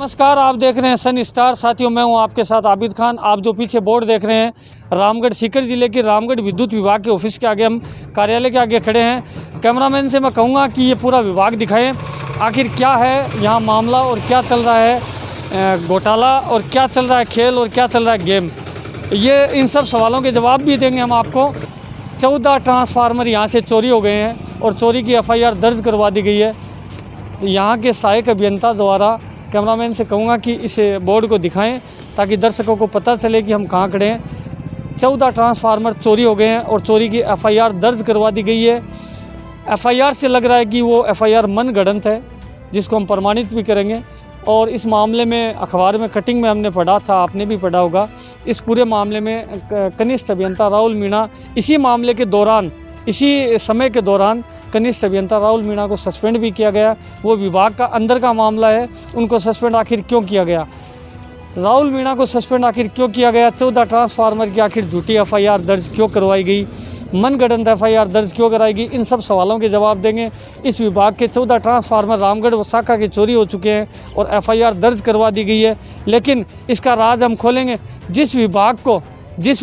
नमस्कार, आप देख रहे हैं सन स्टार। साथियों, मैं हूं आपके साथ आबिद खान। आप जो पीछे बोर्ड देख रहे हैं, रामगढ़ सीकर जिले के रामगढ़ विद्युत विभाग के ऑफिस के आगे, हम कार्यालय के आगे खड़े हैं। कैमरामैन से मैं कहूँगा कि ये पूरा विभाग दिखाएं, आखिर क्या है यहाँ मामला और क्या चल रहा है घोटाला, और क्या चल रहा है खेल, और क्या चल रहा है गेम। ये इन सब सवालों के जवाब भी देंगे हम आपको। 14 ट्रांसफार्मर यहाँ से चोरी हो गए हैं और चोरी की FIR दर्ज करवा दी गई है। यहाँ के सहायक अभियंता द्वारा, कैमरामैन से कहूँगा कि इस बोर्ड को दिखाएं ताकि दर्शकों को पता चले कि हम कहाँ खड़े हैं। 14 ट्रांसफार्मर चोरी हो गए हैं और चोरी की FIR दर्ज करवा दी गई है। FIR से लग रहा है कि वो FIR मनगढ़ंत है, जिसको हम प्रमाणित भी करेंगे। और इस मामले में अखबार में कटिंग में हमने पढ़ा था, आपने भी पढ़ा होगा। इस पूरे मामले में कनिष्ठ अभियंता राहुल मीणा, इसी समय के दौरान कनिष्ठ अभियंता राहुल मीणा को सस्पेंड भी किया गया। वो विभाग का अंदर का मामला है, उनको सस्पेंड आखिर क्यों किया गया, राहुल मीणा को सस्पेंड आखिर क्यों किया गया, 14 ट्रांसफार्मर की आखिर झूठी FIR दर्ज क्यों करवाई गई, मनगढ़ंत FIR दर्ज क्यों कराएगी, इन सब सवालों के जवाब देंगे। इस विभाग के 14 ट्रांसफार्मर रामगढ़ व शाखा के चोरी हो चुके हैं और FIR दर्ज करवा दी गई है। लेकिन इसका राज हम खोलेंगे। जिस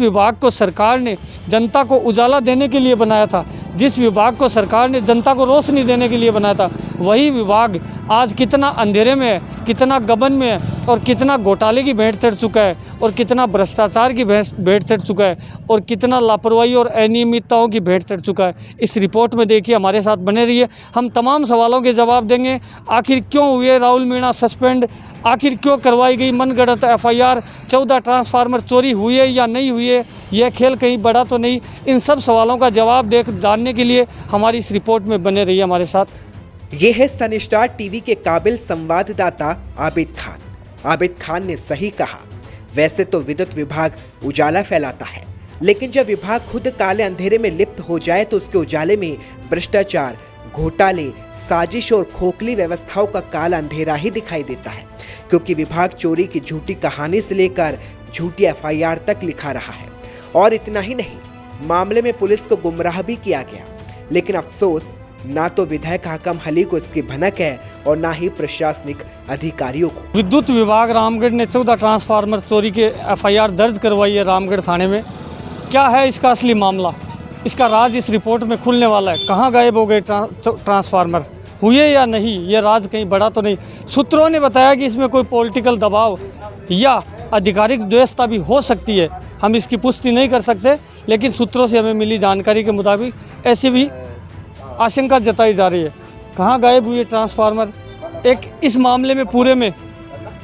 विभाग को सरकार ने जनता को उजाला देने के लिए बनाया था, जिस विभाग को सरकार ने जनता को रोशनी देने के लिए बनाया था, वही विभाग आज कितना अंधेरे में है, कितना गबन में है, और कितना घोटाले की भेंट चढ़ चुका है, और कितना भ्रष्टाचार की भेंट चढ़ चुका है, और कितना लापरवाही और अनियमितताओं की भेंट चढ़ चुका है। इस रिपोर्ट में देखिए, हमारे साथ बने रहिए। हम तमाम सवालों के जवाब देंगे। आखिर क्यों हुए राहुल मीणा सस्पेंड, आखिर क्यों करवाई गई मनगढ़ंत FIR, 14 ट्रांसफार्मर चोरी हुए या नहीं हुए, यह खेल कहीं बड़ा तो नहीं। इन सब सवालों का जवाब जानने के लिए हमारी इस रिपोर्ट में बने रहिए हमारे साथ। ये है सन स्टार टीवी के काबिल संवाददाता आबिद खान। आबिद खान ने सही कहा। वैसे तो विद्युत विभाग उजाला फैलाता है, लेकिन जब विभाग खुद काले अंधेरे में लिप्त हो जाए तो उसके उजाले में भ्रष्टाचार, घोटाले, साजिश और खोखली व्यवस्थाओं का काला अंधेरा ही दिखाई देता है। क्योंकि विभाग चोरी की झूठी कहानी से लेकर झूठी FIR तक लिखा रहा है। और इतना ही नहीं, मामले में पुलिस को गुमराह भी किया गया। लेकिन अफसोस, ना तो विधायक हाकम अली को इसकी भनक है और ना ही प्रशासनिक अधिकारियों को। विद्युत विभाग रामगढ़ ने 14 ट्रांसफार्मर चोरी के FIR दर्ज करवाई है रामगढ़ थाने में। क्या है इसका असली मामला, इसका राज इस रिपोर्ट में खुलने वाला है। कहाँ गायब हो गए ट्रांसफार्मर, हुए या नहीं, ये राज कहीं बड़ा तो नहीं। सूत्रों ने बताया कि इसमें कोई पॉलिटिकल दबाव या आधिकारिक द्वेषता भी हो सकती है। हम इसकी पुष्टि नहीं कर सकते, लेकिन सूत्रों से हमें मिली जानकारी के मुताबिक ऐसी भी आशंका जताई जा रही है। कहाँ गायब हुए ट्रांसफार्मर, इस मामले में पूरे में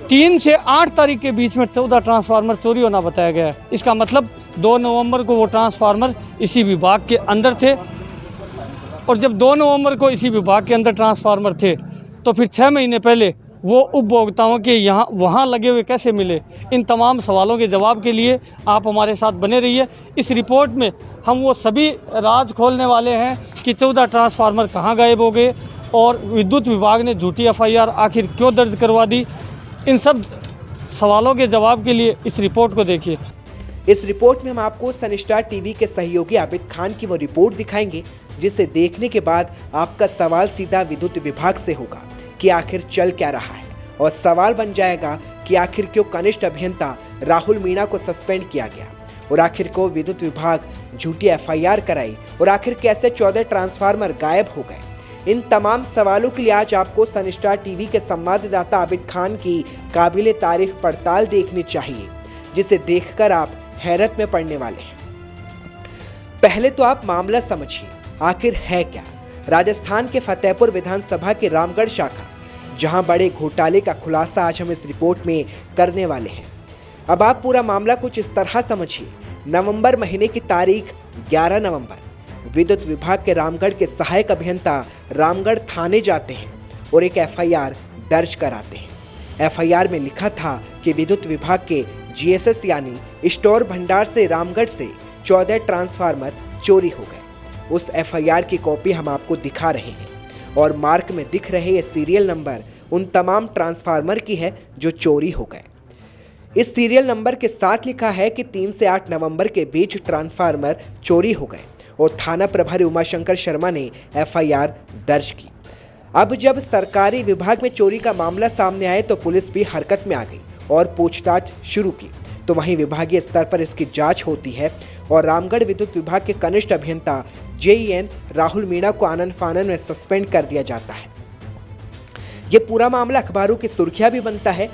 3 से 8 तारीख के बीच में 14 ट्रांसफार्मर चोरी होना बताया गया है। इसका मतलब 2 नवंबर को वो ट्रांसफार्मर इसी विभाग के अंदर थे, और जब 2 नवंबर को इसी विभाग के अंदर ट्रांसफार्मर थे, तो फिर 6 महीने पहले वो उपभोक्ताओं के वहाँ लगे हुए कैसे मिले। इन तमाम सवालों के जवाब के लिए आप हमारे साथ बने रहिए। इस रिपोर्ट में हम वो सभी राज खोलने वाले हैं कि 14 ट्रांसफार्मर कहाँ गायब हो गए और विद्युत विभाग ने झूठी FIR आखिर क्यों दर्ज करवा दी। इन सब सवालों के जवाब के लिए इस रिपोर्ट को देखिए। इस रिपोर्ट में हम आपको सन स्टार टीवी के सहयोगी आबिद खान की वो रिपोर्ट दिखाएंगे, जिसे देखने के बाद आपका सवाल सीधा विद्युत विभाग से होगा कि आखिर चल क्या रहा है, और सवाल बन जाएगा कि आखिर क्यों कनिष्ठ अभियंता राहुल मीणा को सस्पेंड किया गया, और आखिर को विद्युत विभाग झूठी FIR कराई, और आखिर कैसे 14 ट्रांसफार्मर गायब हो गए। इन तमाम सवालों के लिए आज आपको सन स्टार टीवी के संवाददाता आबिद खान की काबिले तारीफ पड़ताल देखनी चाहिए, जिसे देखकर आप हैरत में पड़ने वाले हैं। पहले तो आप मामला समझिए, आखिर है क्या। राजस्थान के फतेहपुर विधानसभा की रामगढ़ शाखा, जहां बड़े घोटाले का खुलासा आज हम इस रिपोर्ट में करने वाले हैं। अब आप पूरा मामला कुछ इस तरह समझिए। नवंबर महीने की तारीख 11 नवंबर, विद्युत विभाग के रामगढ़ के सहायक अभियंता रामगढ़ थाने जाते हैं और एक FIR दर्ज कराते हैं। FIR में लिखा था कि विद्युत विभाग के GSS यानी स्टोर भंडार से रामगढ़ से 14 ट्रांसफार्मर चोरी हो गए। उस FIR की कॉपी हम आपको दिखा रहे हैं, और मार्क में दिख रहे ये सीरियल नंबर उन तमाम ट्रांसफार्मर की है जो चोरी हो गए। इस सीरियल नंबर के साथ लिखा है कि 3 से 8 नवंबर के बीच ट्रांसफार्मर चोरी हो गए, और थाना प्रभारी उमाशंकर शर्मा ने FIR दर्ज की। अब जब सरकारी विभाग में चोरी का मामला सामने आए तो पुलिस भी हरकत में आ गई और पूछताछ शुरू की। तो वहीं विभागीय स्तर पर इसकी जांच होती है और रामगढ़ विद्युत विभाग के कनिष्ठ अभियंता JEN राहुल मीणा को आनन फानन में सस्पेंड कर दिया जाता है। ये पूरा मामला अखबारों की सुर्खियां भी बनता है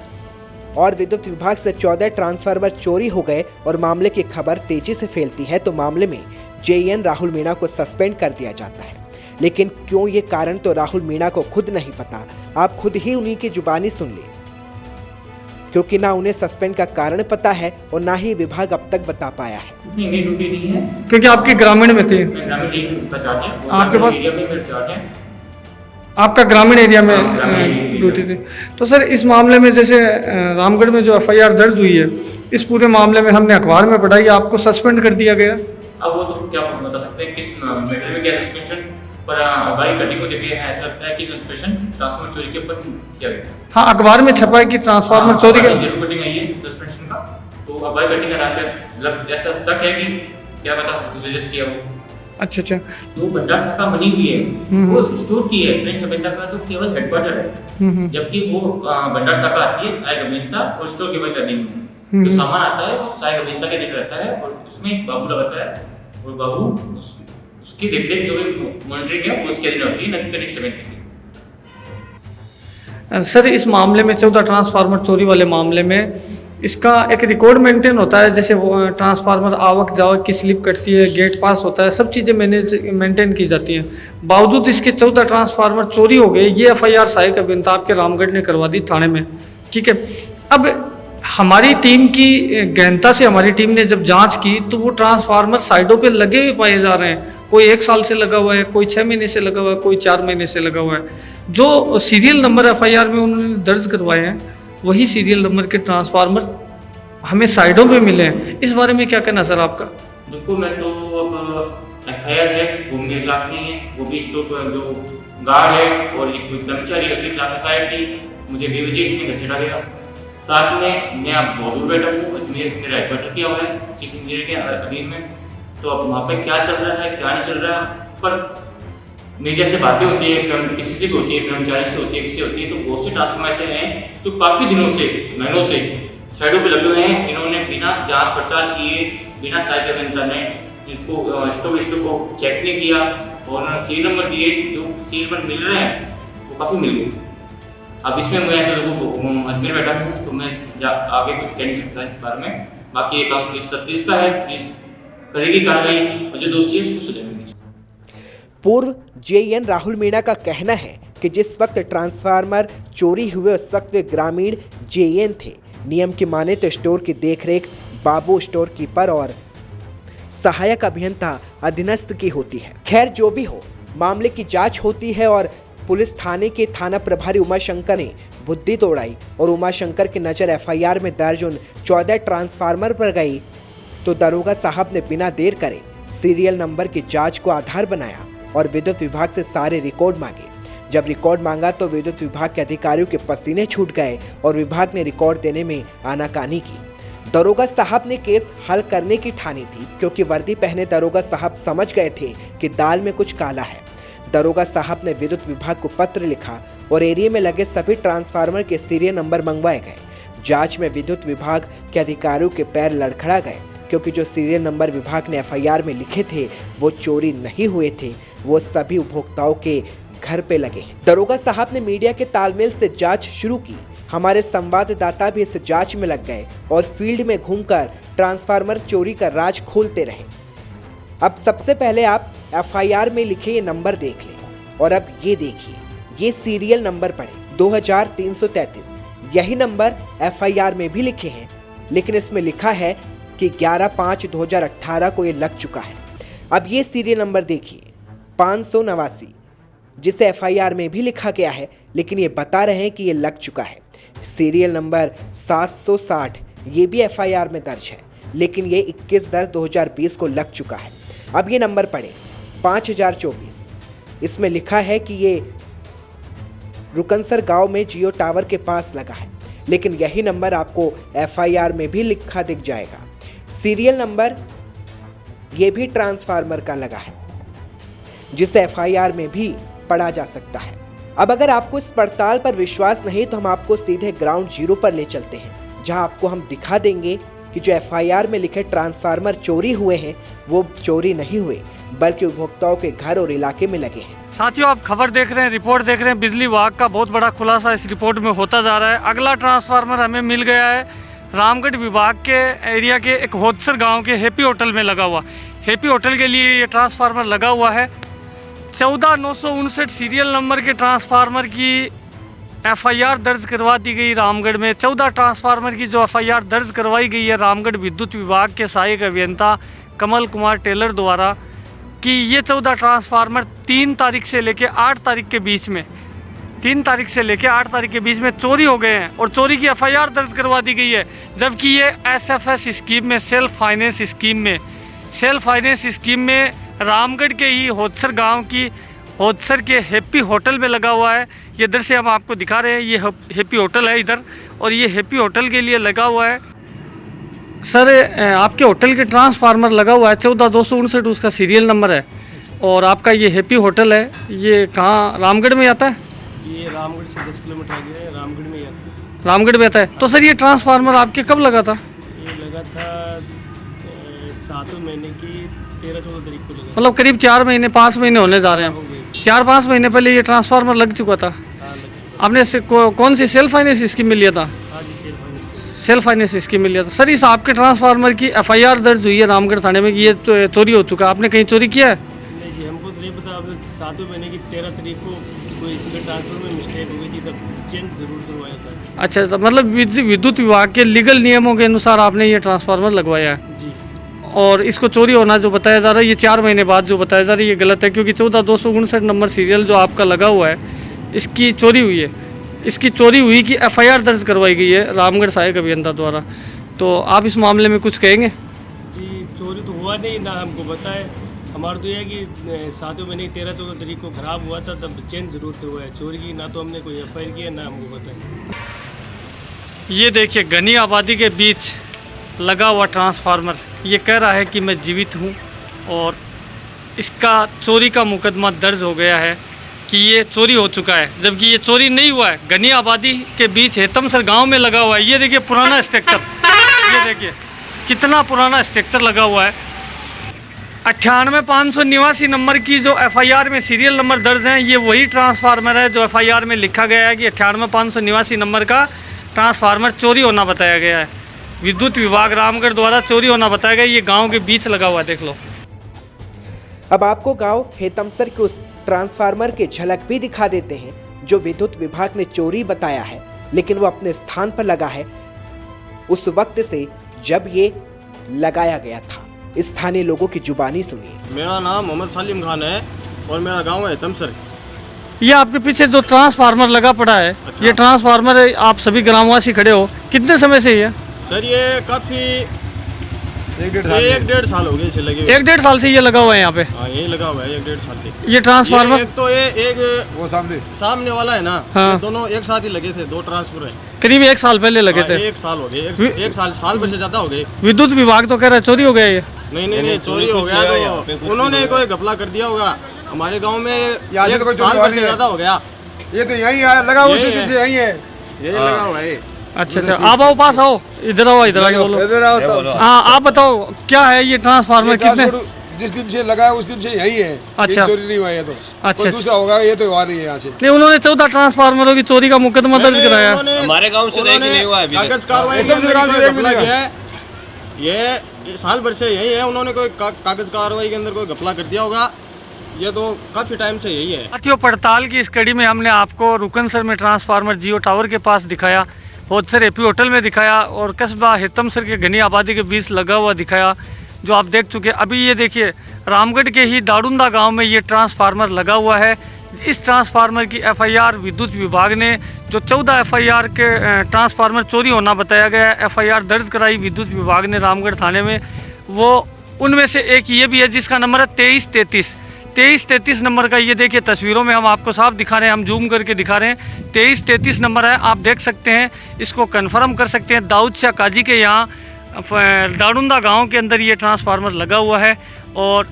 और विद्युत विभाग से 14 ट्रांसफार्मर चोरी हो गए और मामले की खबर तेजी से फैलती है तो मामले में JEN राहुल मीणा को सस्पेंड कर दिया जाता है। लेकिन क्यों ये कारण तो राहुल मीणा को खुद नहीं पता। आप खुद ही उन्हीं की जुबानी सुन ले, क्योंकि ना उन्हें सस्पेंड का कारण पता है और ना ही विभाग अब तक बता पाया है। नहीं, मेरी ड्यूटी नहीं है। क्योंकि आपके ग्रामीण में थे, मैं ग्रामीण टीम का चार्ज है। आपके पास एरिया में मेरा चार्ज है। आपका ग्रामीण एरिया में ग्रामीण ड्यूटी थी। तो सर इस मामले में जैसे रामगढ़ में जो FIR दर्ज हुई है, इस पूरे मामले में हमने अखबार में पढ़ा, आपको सस्पेंड कर दिया गया। अब वो तो क्या बता सकते हैं किस मैटर में क्या सस्पेंशन, पर हमारी कटिंग को देखे ऐसा लगता है कि सस्पेंशन ट्रांसफार्मर चोरी के ऊपर किया गया। हाँ, अखबार में छपा है कि ट्रांसफार्मर चोरी का जरूर कटिंग आई है सस्पेंशन का। तो हमारी कटिंग का रात ऐसा शक है कि क्या पता उस वजह से किया हो। अच्छा। तो भंडार शाखा बनी हुई है, वो स्टोर की है प्रिंट सभ्यता का, तो केवल हेडक्वार्टर है। जबकि वो भंडार शाखा आती है सहायक अभियंता और स्टोर केवल के अधीन में। जो सामान आता है वो सहायक अभियंता के अधीन रहता है और उसमें एक बाबू लगाता है और बाबू उसकी देखरेख जो भी मॉनिटरिंग है वो उसके अधीन होती है, न कि कनिष्ठ अभियंता की। सर इस मामले में 14 ट्रांसफार्मर चोरी वाले मामले में इसका एक रिकॉर्ड मेंटेन होता है, जैसे वो ट्रांसफार्मर आवक जावक की स्लिप कटती है, गेट पास होता है, सब चीज़ें मेंटेन की जाती हैं। बावजूद इसके 14 ट्रांसफार्मर चोरी हो गए। ये FIR सहायक अभियंता आपके रामगढ़ ने करवा दी थाने में, ठीक है। अब हमारी टीम की गहनता से हमारी टीम ने जब जांच की तो वो ट्रांसफार्मर साइडों पे लगे हुए पाए जा रहे हैं। कोई 1 साल से लगा हुआ है, कोई 6 महीने से लगा हुआ है, कोई 4 महीने से लगा हुआ है। जो सीरियल नंबर FIR में उन्होंने दर्ज करवाए हैं वही सीरियल नंबर के ट्रांसफार्मर हमें साइडों पे मिले हैं। इस बारे में क्या कहना सर आपका? देखो, मैं तो अब FIR है वो मेरे खिलाफ नहीं है, वो भी स्टोर पर जो गार्ड है और कोई कर्मचारी है उसके खिलाफ FIR थी। मुझे बेवजह इसमें घसीटा गया। साथ में मैं अब बहुत दूर बैठा हूँ, मेरा हेडक्वार्टर किया हुआ है चीफ इंजीनियर के अधीन में। तो अब वहाँ पे क्या चल रहा है क्या नहीं चल रहा है, पर मेरी जैसे बातें होती है किसी से भी होती है, कर्मचारी से होती है, किसी से होती है, तो बहुत से ट्रांसफार्मर ऐसे हैं जो काफ़ी दिनों से महीनों से साइडों पे लगे हुए हैं। इन्होंने बिना जांच पड़ताल किए, बिना सहायक अभियंता ने इनको स्टोर को चेक नहीं किया और उन्होंने सीरियल नंबर दिए। जो सीरियल नंबर मिल रहे हैं वो काफ़ी मिल गए। अब इसमें मैं तो लोगों को अजमेर बैठा हूँ तो मैं आगे कुछ कह नहीं सकता इस बारे में। बाकी ये काम पुलिस तफ्तीश का है, पुलिस करेगी कार्रवाई और जो दोषी है उसको सजा मिलेगी। पूर्व JEN राहुल मीणा का कहना है कि जिस वक्त ट्रांसफार्मर चोरी हुए उस वक्त वे ग्रामीण JEN थे। नियम की माने तो स्टोर की देखरेख बाबू स्टोर कीपर और सहायक अभियंता अधीनस्थ की होती है। खैर जो भी हो, मामले की जांच होती है और पुलिस थाने के थाना प्रभारी उमाशंकर ने बुद्धि तोड़ाई और उमाशंकर की नज़र FIR में दर्ज उन 14 ट्रांसफार्मर पर गई तो दरोगा साहब ने बिना देर करे सीरियल नंबर की जांच को आधार बनाया और विद्युत विभाग से सारे रिकॉर्ड मांगे। जब रिकॉर्ड मांगा तो विद्युत विभाग के अधिकारियों के पसीने छूट गए और विभाग ने रिकॉर्ड देने में आनाकानी की। दरोगा साहब ने केस हल करने की ठानी थी, क्योंकि वर्दी पहने दरोगा साहब समझ गए थे कि दाल में कुछ काला है। दरोगा साहब ने विद्युत विभाग को पत्र लिखा और एरिया में लगे सभी ट्रांसफार्मर के सीरियल नंबर मंगवाए गए। जांच में विद्युत विभाग के अधिकारियों के पैर लड़खड़ा गए, क्योंकि जो सीरियल नंबर विभाग ने FIR में लिखे थे वो चोरी नहीं हुए थे, वो सभी उपभोक्ताओं के घर पे लगे हैं। दरोगा साहब ने मीडिया के तालमेल से जांच शुरू की। हमारे संवाददाता भी इस जांच में लग गए और फील्ड में घूमकर ट्रांसफार्मर चोरी का राज खोलते रहे। अब सबसे पहले आप FIR में लिखे ये नंबर देख लें और अब ये देखिए, ये सीरियल नंबर पढ़े 2333। यही नंबर FIR में भी लिखे हैं, लेकिन इसमें लिखा है कि 11/5/2018 को ये लग चुका है। अब ये सीरियल नंबर देखिए 589, जिसे FIR में भी लिखा गया है, लेकिन ये बता रहे हैं कि ये लग चुका है। सीरियल नंबर 760, ये भी FIR में दर्ज है, लेकिन ये 21/10/2020 को लग चुका है। अब ये नंबर पढ़े 5024, इसमें लिखा है कि ये रुकनसर गांव में जियो टावर के पास लगा है, लेकिन यही नंबर आपको FIR में भी लिखा दिख जाएगा। सीरियल नंबर ये भी ट्रांसफार्मर का लगा है, जिसे FIR में भी पढ़ा जा सकता है। अब अगर आपको इस पड़ताल पर विश्वास नहीं तो हम आपको सीधे ग्राउंड जीरो पर ले चलते हैं, जहां आपको हम दिखा देंगे कि जो एफआईआर में लिखे ट्रांसफार्मर चोरी हुए हैं वो चोरी नहीं हुए बल्कि उपभोक्ताओं के घर और इलाके में लगे हैं। साथियों, आप खबर देख रहे हैं, रिपोर्ट देख रहे हैं। बिजली विभाग का बहुत बड़ा खुलासा इस रिपोर्ट में होता जा रहा है। अगला ट्रांसफार्मर हमें मिल गया है रामगढ़ विभाग के एरिया के एक होदसर गांव के हैप्पी होटल में लगा हुआ। हैप्पी होटल के लिए ये ट्रांसफार्मर लगा हुआ है। 14959 सीरियल नंबर के ट्रांसफार्मर की एफआईआर दर्ज करवा दी गई रामगढ़ में। 14 ट्रांसफार्मर की जो एफआईआर दर्ज करवाई गई है रामगढ़ विद्युत विभाग के सहायक अभियंता कमल कुमार टेलर द्वारा कि ये 14 ट्रांसफार्मर 3 तारीख से लेकर 8 तारीख के बीच में 3 तारीख से लेकर 8 तारीख के बीच में चोरी हो गए हैं और चोरी की एफआईआर दर्ज करवा दी गई है। जबकि ये एसएफएस स्कीम में सेल्फ फाइनेंस स्कीम में रामगढ़ के ही होदसर गांव की होदसर के हैप्पी होटल में लगा हुआ है। ये दृश्य हम आपको दिखा रहे हैं। ये हैप्पी होटल है इधर और ये हैप्पी होटल के लिए लगा हुआ है। सर, आपके होटल के ट्रांसफार्मर लगा हुआ है 14259, उसका सीरियल नंबर है और आपका ये हैप्पी होटल है, ये कहाँ रामगढ़ में आता है? ये रामगढ़ से 10 किलोमीटर आगे है, रामगढ़ में आता है। रामगढ़ में आता है। तो सर, ये ट्रांसफार्मर आपके कब लगा था? ये लगा था 7 महीने की 13-14 तारीख को लगा। मतलब करीब 4 महीने 5 महीने होने जा रहे हैं। 4-5 महीने पहले ये ट्रांसफार्मर लग चुका था। आपने कौन सी सेल्फ फाइनेंस स्कीम में लिया था? सेल्फ फाइनेंस स्कीम में लिया था। सर, इस आपके ट्रांसफार्मर की एफआईआर दर्ज हुई है रामगढ़ थाने में कि ये चोरी हो चुका है। आपने कहीं चोरी किया है? नहीं जी, हमको तो नहीं पता। आपने 7 महीने की 13 तारीख को कोई इसमें ट्रांसफर में मिस्टेक हो गई थी, तब चेंज जरूर करवाया था। अच्छा, तो मतलब विद्युत विभाग के लीगल नियमों के अनुसार आपने ये ट्रांसफार्मर लगवाया है जी। और इसको चोरी होना जो बताया जा रहा है, ये 4 महीने बाद जो बताया जा रहा है, ये गलत है। क्योंकि 14259 नंबर सीरियल जो आपका लगा हुआ है, इसकी चोरी हुई है। इसकी चोरी हुई कि एफआईआर दर्ज करवाई गई है रामगढ़ सहायक अभियंता द्वारा। तो आप इस मामले में कुछ कहेंगे? जी, चोरी तो हुआ नहीं, ना हमको पता है। हमारा तो यह है कि 7 महीने की 13-14 तारीख को ख़राब हुआ था, तब चेंज जरूर करवाया। चोरी की ना तो हमने कोई एफआईआर किया, ना हमको पता है। ये देखिए, घनी आबादी के बीच लगा हुआ ट्रांसफार्मर ये कह रहा है कि मैं जीवित हूँ और इसका चोरी का मुकदमा दर्ज हो गया है कि ये चोरी हो चुका है, जबकि ये चोरी नहीं हुआ है। घनी आबादी के बीच हेतमसर गांव में लगा हुआ है। ये देखिए पुराना स्ट्रक्चर, ये देखिए कितना पुराना स्ट्रक्चर लगा हुआ है। 98589 नंबर की जो एफआईआर में सीरियल नंबर दर्ज हैं, ये वही ट्रांसफार्मर है जो एफआईआर में लिखा गया है कि 98589 नंबर का ट्रांसफार्मर चोरी होना बताया गया है। विद्युत विभाग रामगढ़ द्वारा चोरी होना बताया गया। ये गाँव के बीच लगा हुआ है, देख लो। अब आपको गांव हेतमसर के उस ट्रांसफार्मर की झलक भी दिखा देते हैं जो विद्युत विभाग ने चोरी बताया है, लेकिन वो अपने स्थान पर लगा है उस वक्त से जब ये लगाया गया था। स्थानीय लोगों की जुबानी सुनिए। मेरा नाम मोहम्मद सलीम खान है और मेरा गांव है हेतमसर। ये आपके पीछे जो ट्रांसफार्मर लगा पड़ा है, अच्छा। ये ट्रांसफार्मर आप सभी ग्रामवासी खड़े हो, कितने समय से ये? सर, ये काफी 1-1.5 साल हो गए इसे लगे। 1-1.5 साल से ये लगा हुआ है यहाँ पे? हाँ, यही लगा हुआ है 1-1.5 साल से। ये ट्रांसफार्मर एक तो ये वो सामने वाला है ना, हाँ। ये दोनों एक साथ ही लगे थे, 2 ट्रांसफर है। करीब 1 साल पहले लगे थे। 1 साल हो गए, एक साल भर से ज्यादा हो गए। विद्युत विभाग तो कह रहा है चोरी हो गया ये। नहीं, चोरी हो गया तो उन्होंने कोई घपला कर दिया होगा। हमारे गाँव में 1 साल भर से ज्यादा हो गया। ये तो यही है, लगा उसी पीछे यही है, यही लगा हुआ है। अच्छा, आप आओ, पास आओ, इधर आओ, इधर आके बोलो। हाँ, आप बताओ क्या है ये ट्रांसफार्मर? कितने जिस दिन से लगा है उस दिन से यही है। अच्छा, चोरी नहीं हुआ है तो अच्छा दूसरा होगा, ये तो हुआ नहीं है यहाँ से। नहीं, उन्होंने 14 ट्रांसफार्मरों की चोरी का मुकदमा दर्ज कराया। हमारे गांव से नहीं हुआ है, कागज कार्रवाई ये साल भर से यही है। उन्होंने कोई कागज कार्रवाई के अंदर कोई घपला कर दिया होगा, ये तो काफी टाइम से यही है। साथियों, पड़ताल की इस कड़ी में हमने आपको रुकनसर में ट्रांसफार्मर जियो टावर के पास दिखाया, होदसर हैप्पी होटल में दिखाया और कस्बा हेतमसर के घनी आबादी के बीच लगा हुआ दिखाया, जो आप देख चुके। अभी ये देखिए, रामगढ़ के ही दारुंदा गांव में ये ट्रांसफार्मर लगा हुआ है। इस ट्रांसफार्मर की एफआईआर विद्युत विभाग ने, जो 14 एफआईआर के ट्रांसफार्मर चोरी होना बताया गया, एफआईआर दर्ज कराई विद्युत विभाग ने रामगढ़ थाने में। वो उनमें से एक ये भी है जिसका नंबर है 2333 नंबर का। ये देखिए, तस्वीरों में हम आपको साफ दिखा रहे हैं, हम जूम करके दिखा रहे हैं। 2333 नंबर है, आप देख सकते हैं, इसको कन्फर्म कर सकते हैं। दाऊद शाह काजी के यहाँ दारुंदा गांव के अंदर ये ट्रांसफार्मर लगा हुआ है और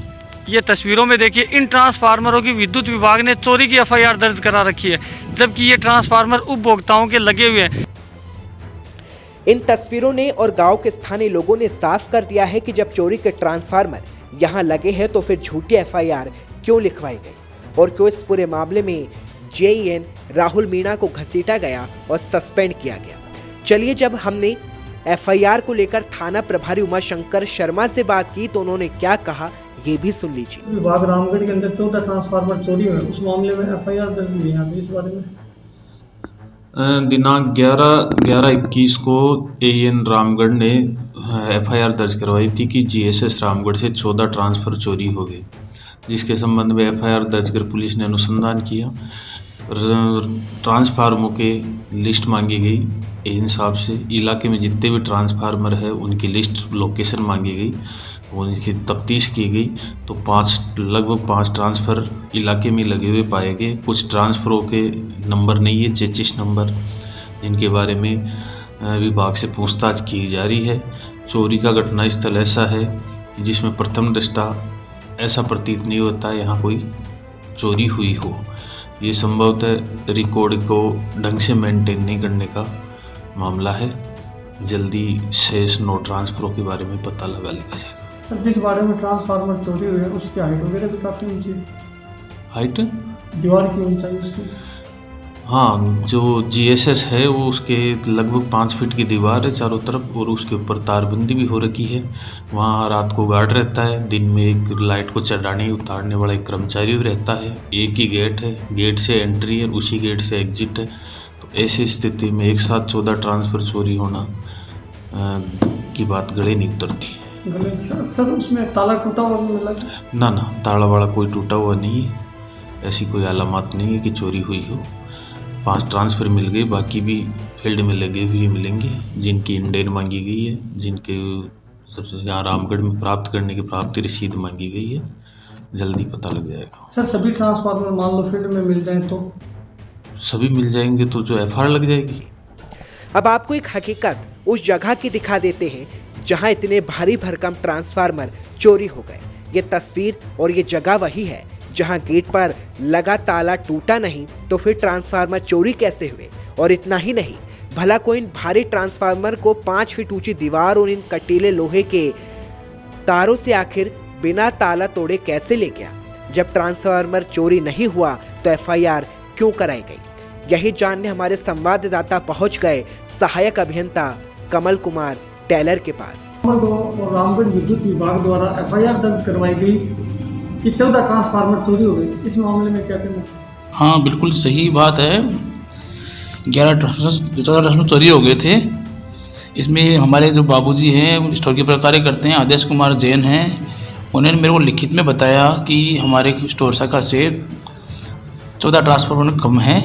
ये तस्वीरों में देखिए, इन ट्रांसफार्मरों की विद्युत विभाग ने चोरी की एफआईआर दर्ज करा रखी है, जबकि ये ट्रांसफार्मर उपभोक्ताओं के लगे हुए हैं। इन तस्वीरों ने और गांव के स्थानीय लोगों ने साफ कर दिया है कि जब चोरी के ट्रांसफार्मर यहां लगे हैं तो फिर झूठी एफआईआर क्यों लिखवाई गई और क्यों इस पूरे मामले में जेईएन राहुल मीणा को घसीटा गया और सस्पेंड किया गया। चलिए, जब हमने एफआईआर को लेकर थाना प्रभारी उमाशंकर शर्मा से बात की तो उन्होंने क्या कहा ये भी सुन लीजिए। विभाग रामगढ़ के अंदर 14 ट्रांसफार्मर चोरी हुए, उस मामले में एफआईआर दर्ज हुई है, इस बारे में दिनांक 11/11/21 को एएन रामगढ़ ने एफआईआर दर्ज करवाई थी कि जीएसएस रामगढ़ से 14 ट्रांसफ़र चोरी हो गए, जिसके संबंध में एफआईआर दर्ज कर पुलिस ने अनुसंधान किया। ट्रांसफार्मरों के लिस्ट मांगी गई एएन साहब से, इलाके में जितने भी ट्रांसफार्मर है उनकी लिस्ट लोकेशन मांगी गई, उनकी तफ्तीश की गई तो लगभग 5 ट्रांसफ़र इलाके में लगे हुए पाए गए। कुछ ट्रांसफ़रों के नंबर नहीं है, 33 नंबर, जिनके बारे में विभाग से पूछताछ की जा रही है। चोरी का घटना स्थल ऐसा है कि जिसमें प्रथम दृष्टा ऐसा प्रतीत नहीं होता यहाँ कोई चोरी हुई हो। ये संभवतः रिकॉर्ड को ढंग से मेंटेन नहीं करने का मामला है। जल्दी शेष 9 ट्रांसफ़रों के बारे में पता लगा लिया जाएगा। सर, जिस बारे में ट्रांसफार्मर चोरी हुई है उसकी हाइट वगैरह भी काफ़ी ऊंची है, हाइट दीवार की ऊंचाई उसकी। हाँ, जो जीएसएस है वो उसके लगभग 5 फीट की दीवार है चारों तरफ, और उसके ऊपर तारबंदी भी हो रखी है। वहाँ रात को गार्ड रहता है, दिन में एक लाइट को चढ़ाने उतारने वाला एक कर्मचारी भी रहता है। एक ही गेट है, गेट से एंट्री है, उसी गेट से एग्जिट है। तो ऐसी स्थिति में एक साथ 14 ट्रांसफ़र चोरी होना की बात गले नहीं उतरती। सर, उसमें ताला टूटा हुआ भी मिला? ना, ताला वाला कोई टूटा हुआ नहीं है, ऐसी कोई अलामत नहीं है कि चोरी हुई हो। 5 ट्रांसफ़र मिल गए, बाकी भी फील्ड में लगे हुए मिलेंगे, जिनकी इंडेन मांगी गई है, जिनके यहाँ रामगढ़ में प्राप्त करने की प्राप्ति रसीद मांगी गई है। जल्दी पता लग जाएगा। सर, सभी ट्रांसफार्मर मान लो फील्ड में मिल जाए तो? सभी मिल जाएंगे तो जो एफआईआर लग जाएगी। अब आपको एक हकीकत उस जगह की दिखा देते हैं जहां इतने भारी भरकम ट्रांसफार्मर चोरी हो गए। ये तस्वीर और ये जगह वही है जहां गेट पर लगा ताला टूटा नहीं तो फिर ट्रांसफार्मर चोरी कैसे हुए। और इतना ही नहीं, भला कोई इन भारी ट्रांसफार्मर को 5 फीट ऊंची दीवार और इन कटीले लोहे के तारों से आखिर बिना ताला तोड़े कैसे ले गया। जब ट्रांसफार्मर चोरी नहीं हुआ तो एफआईआर क्यों कराई गई, यही जानने हमारे संवाददाता पहुंच गए सहायक अभियंता कमल कुमार टेलर के पास। और रामगढ़ विद्युत विभाग द्वारा एफआईआर दर्ज करवाई गई कि 14 ट्रांसफार्मर चोरी हो गए, इस मामले में क्या कहना? हाँ, बिल्कुल सही बात है। 14 ट्रांसफार्मर चोरी हो गए थे। इसमें हमारे जो बाबूजी हैं, स्टोर कीपर कार्य करते हैं, आदेश कुमार जैन हैं, उन्होंने मेरे को लिखित में बताया कि हमारे स्टोर शाखा से 14 ट्रांसफार्मर कम है।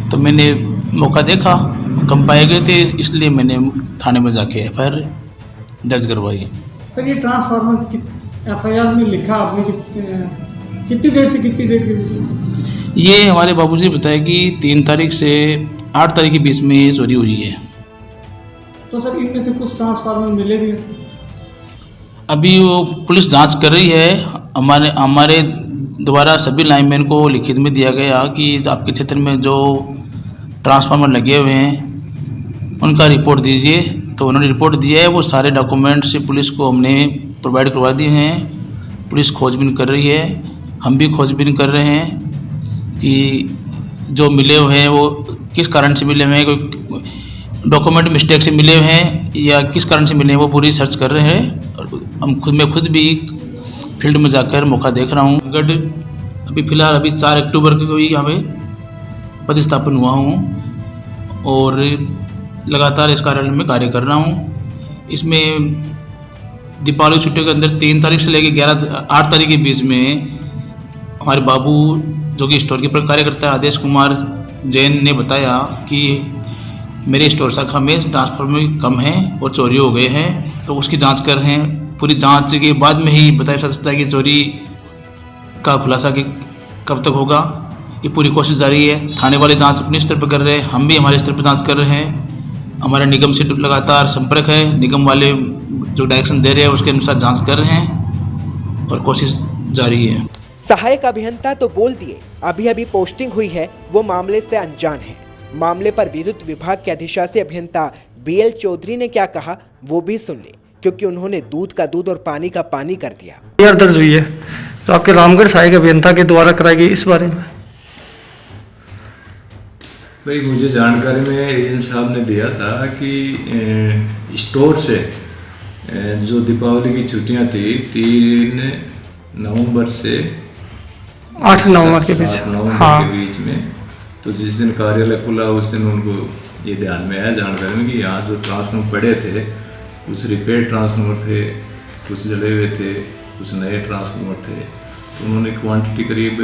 तो मैंने मौका देखा, कम पाए गए थे, इसलिए मैंने थाने में जाके एफआईआर दर्ज करवाई। सर, ये ट्रांसफार्मर एफआईआर में लिखा आपने कितनी डेट से कितनी डेट के बीच? ये हमारे बाबूजी बताया कि 3 तारीख से 8 तारीख के बीच में ये चोरी हुई है। तो सर, इनमें से कुछ ट्रांसफार्मर मिले भी? अभी वो पुलिस जांच कर रही है। हमारे द्वारा सभी लाइनमैन को लिखित में दिया गया कि आपके क्षेत्र में जो ट्रांसफार्मर लगे हुए हैं उनका रिपोर्ट दीजिए। तो उन्होंने रिपोर्ट दिया है, वो सारे डॉक्यूमेंट्स पुलिस को हमने प्रोवाइड करवा दिए हैं। पुलिस खोजबीन कर रही है, हम भी खोजबीन कर रहे हैं कि जो मिले हुए हैं वो किस कारण से मिले हुए हैं, कोई डॉक्यूमेंट मिस्टेक से मिले हुए हैं या किस कारण से मिले हैं, वो पूरी सर्च कर रहे हैं। मैं खुद भी फील्ड में जाकर मौका देख रहा हूँ। अभी फ़िलहाल 4 अक्टूबर को ही यहाँ पे पदस्थापन हुआ हूँ और लगातार इस कार्यालय में कार्य कर रहा हूँ। इसमें दीपावली छुट्टियों के अंदर 3 तारीख से लेकर 8 तारीख के बीच में हमारे बाबू जो कि स्टोर कीपर कार्य करता है, आदेश कुमार जैन ने बताया कि मेरे स्टोर शाखा में ट्रांसफार्मर कम है और चोरी हो गए हैं। तो उसकी जांच कर रहे हैं। पूरी जांच के बाद में ही बताया जा सकता है कि चोरी का खुलासा कब तक होगा। ये पूरी कोशिश जारी है। थाने वाले जांच अपने स्तर पर कर रहे हैं, हम भी हमारे स्तर पर जांच कर रहे हैं। हमारे निगम से लगातार संपर्क है, निगम वाले जो डायरेक्शन दे रहे हैं उसके अनुसार जांच कर रहे हैं और कोशिश जारी है। सहायक अभियंता तो बोल दिए, अभी अभी पोस्टिंग हुई है, वो मामले से अनजान है। मामले पर विद्युत विभाग के अधिशासी अभियंता BL चौधरी ने क्या कहा वो भी सुन ले, क्योंकि उन्होंने दूध का दूध और पानी का पानी कर दिया। FIR दर्ज हुई है तो आपके रामगढ़ सहायक अभियंता के द्वारा कराई गई, इस बारे में भाई मुझे जानकारी में एजेंट साहब ने दिया था कि स्टोर से जो दीपावली की छुट्टियां थी 3 नवंबर से 8 नवंबर के बीच, 7 नवंबर हाँ। के बीच में, तो जिस दिन कार्यालय खुला उस दिन उनको ये ध्यान में आया जानकारी में कि यहाँ जो ट्रांसफार्मर पड़े थे कुछ रिपेयर ट्रांसफार्मर थे, कुछ जले हुए थे, कुछ नए ट्रांसफार्मर थे। तो उन्होंने क्वांटिटी करीब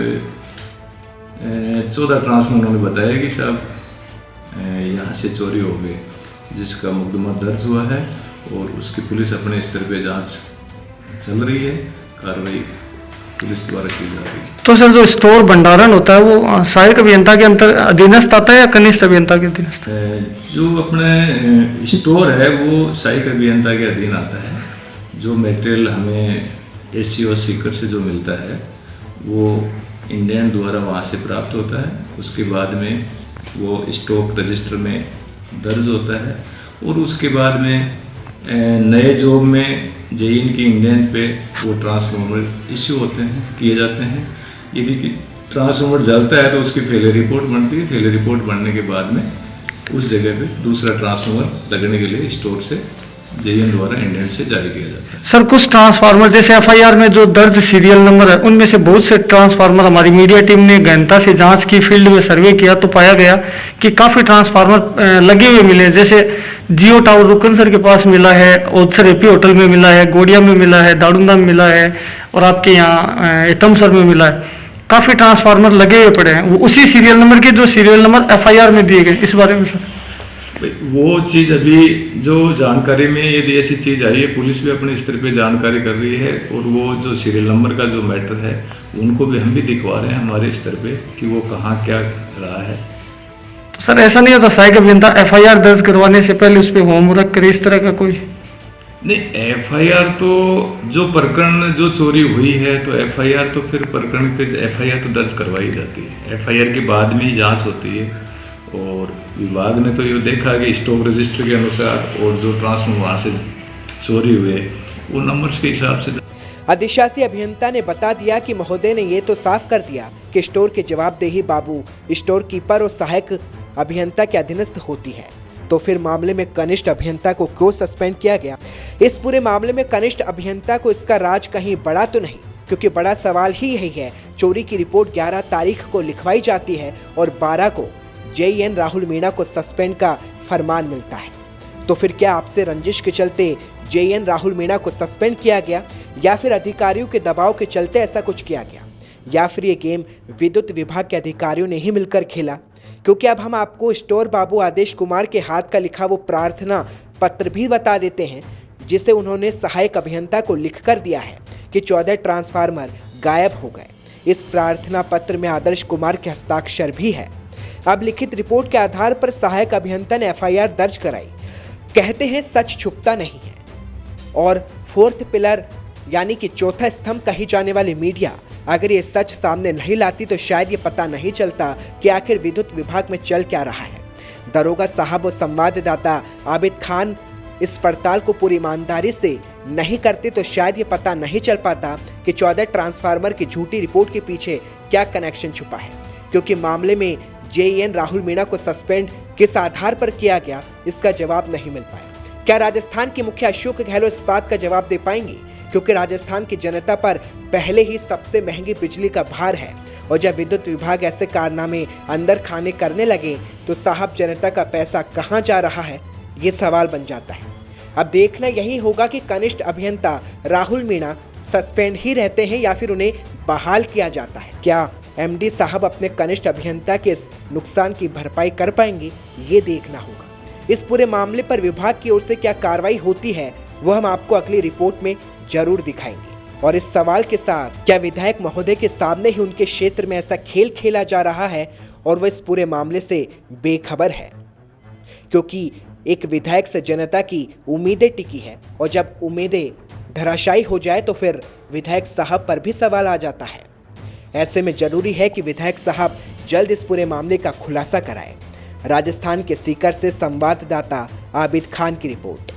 14 ट्रांसफार्मर उन्होंने बताया कि साहब यहाँ से चोरी हो गई, जिसका मुकदमा दर्ज हुआ है और उसकी पुलिस अपने स्तर पे जांच चल रही है, कार्रवाई पुलिस द्वारा की जा रही है। तो सर जो स्टोर भंडारण होता है वो सहायक अभियंता के अंतर अधीनस्थ आता है या कनिष्ठ अभियंता के अधीनस्थ? जो अपने स्टोर है वो सहायक अभियंता के अधीन आता है। जो मटेरियल हमें AC और सीकर से जो मिलता है वो इंडियन द्वारा वहाँ से प्राप्त होता है, उसके बाद में वो स्टॉक रजिस्टर में दर्ज होता है और उसके बाद में नए जॉब में JN की इंडियन पे वो ट्रांसफार्मर इश्यू होते हैं, किए जाते हैं। यदि ट्रांसफार्मर जलता है तो उसकी फेलियर रिपोर्ट बनती है, फेलियर रिपोर्ट बनने के बाद में उस जगह पे दूसरा ट्रांसफार्मर लगने के लिए स्टोर से JN द्वारा इंडियन से जारी किया जाता है। सर कुछ ट्रांसफार्मर जैसे FIR में जो दर्ज सीरियल नंबर है उनमें से बहुत से ट्रांसफार्मर हमारी मीडिया टीम ने गहनता से जांच की, फील्ड में सर्वे किया तो पाया गया कि काफ़ी ट्रांसफार्मर लगे हुए मिले, जैसे जियो टावर रुकनसर के पास मिला है, ओदसर AP होटल में मिला है, गोडिया में मिला है, दाड़ुंदा में मिला है और आपके यहाँ एतमसर में मिला है। काफ़ी ट्रांसफार्मर लगे हुए पड़े हैं, वो उसी सीरियल नंबर के जो सीरियल नंबर FIR में दिए गए, इस बारे में सर? वो चीज़ अभी जो जानकारी में यदि ऐसी चीज़ आई है पुलिस भी अपने स्तर पे जानकारी कर रही है और वो जो सीरियल नंबर का जो मैटर है उनको भी हम भी दिखवा रहे हैं हमारे स्तर पे कि वो कहाँ क्या रहा है। तो सर ऐसा नहीं होता सहायक अभियंता FIR दर्ज करवाने से पहले उस पर होमवर्क करे, इस तरह का कोई? नहीं, FIR तो जो प्रकरण जो चोरी हुई है तो FIR तो फिर प्रकरण पे FIR तो दर्ज करवाई जाती है, FIR के बाद में ही जाँच होती है और विभाग ने तो ये देखा कि स्टॉक रजिस्टर के अनुसार और जो ट्रांसफार्मर वहाँ से चोरी हुए वो नंबर्स के हिसाब से। अधिशासी अभियंता ने बता दिया कि महोदय ने ये तो साफ कर दिया कि स्टोर की जवाबदेही बाबू स्टोर कीपर और सहायक अभियंता के अधीनस्थ होती है, तो फिर मामले में कनिष्ठ अभियंता को क्यों सस्पेंड किया गया? इस पूरे मामले में कनिष्ठ अभियंता को इसका राज कहीं बड़ा तो नहीं, क्योंकि बड़ा सवाल ही यही है। चोरी की रिपोर्ट 11 तारीख को लिखवाई जाती है और 12 को JN राहुल मीणा को सस्पेंड का फरमान मिलता है। तो फिर क्या आपसे रंजिश के चलते JN राहुल मीणा को सस्पेंड किया गया या फिर अधिकारियों के दबाव के चलते ऐसा कुछ किया गया, या फिर ये गेम विद्युत विभाग के अधिकारियों ने ही मिलकर खेला? क्योंकि अब हम आपको स्टोर बाबू आदेश कुमार के हाथ का लिखा वो प्रार्थना पत्र भी बता देते हैं जिसे उन्होंने सहायक अभियंता को लिखकर दिया है कि 14 ट्रांसफार्मर गायब हो गए। इस प्रार्थना पत्र में आदर्श कुमार के हस्ताक्षर भी है। अब लिखित रिपोर्ट के आधार पर सहायक अभियंता ने FIR दर्ज कराई। कहते हैं सच छुपता नहीं है और 4th पिलर यानी कि चौथा स्तंभ कही जाने वाली मीडिया अगर ये सच सामने नहीं लाती तो शायद ये पता नहीं चलता कि आखिर विद्युत विभाग में चल क्या रहा है। दरोगा साहब और संवाददाता आबिद खान इस पड़ताल को पूरी ईमानदारी से नहीं करते तो शायद ये पता नहीं चल पाता कि 14 ट्रांसफार्मर की झूठी रिपोर्ट के पीछे क्या कनेक्शन छुपा है, क्योंकि मामले में JN राहुल मीणा को सस्पेंड किस आधार पर किया गया इसका जवाब नहीं मिल पाया। क्या राजस्थान के मुखिया अशोक गहलोत इस बात का जवाब दे पाएंगे? क्योंकि राजस्थान की जनता पर पहले ही सबसे महंगी बिजली का भार है और जब विद्युत विभाग ऐसे कारनामे अंदर खाने करने लगे तो साहब जनता का पैसा कहां जा रहा है, ये सवाल बन जाता है। अब देखना यही होगा कि कनिष्ठ अभियंता राहुल मीणा सस्पेंड ही रहते हैं या फिर उन्हें बहाल किया जाता है। क्या MD साहब अपने कनिष्ठ अभियंता के इस नुकसान की भरपाई कर पाएंगे, ये देखना होगा। इस पूरे मामले पर विभाग की ओर से क्या कार्रवाई होती है वो हम आपको अगली रिपोर्ट में जरूर दिखाएंगे। और इस सवाल के साथ क्या विधायक महोदय के सामने ही उनके क्षेत्र में ऐसा खेल खेला जा रहा है और वह इस पूरे मामले से बेखबर है? क्योंकि एक विधायक से जनता की उम्मीदें टिकी है और जब उम्मीदें धराशायी हो जाए तो फिर विधायक साहब पर भी सवाल आ जाता है। ऐसे में जरूरी है कि विधायक साहब जल्द इस पूरे मामले का खुलासा कराएं। राजस्थान के सीकर से संवाददाता आबिद खान की रिपोर्ट।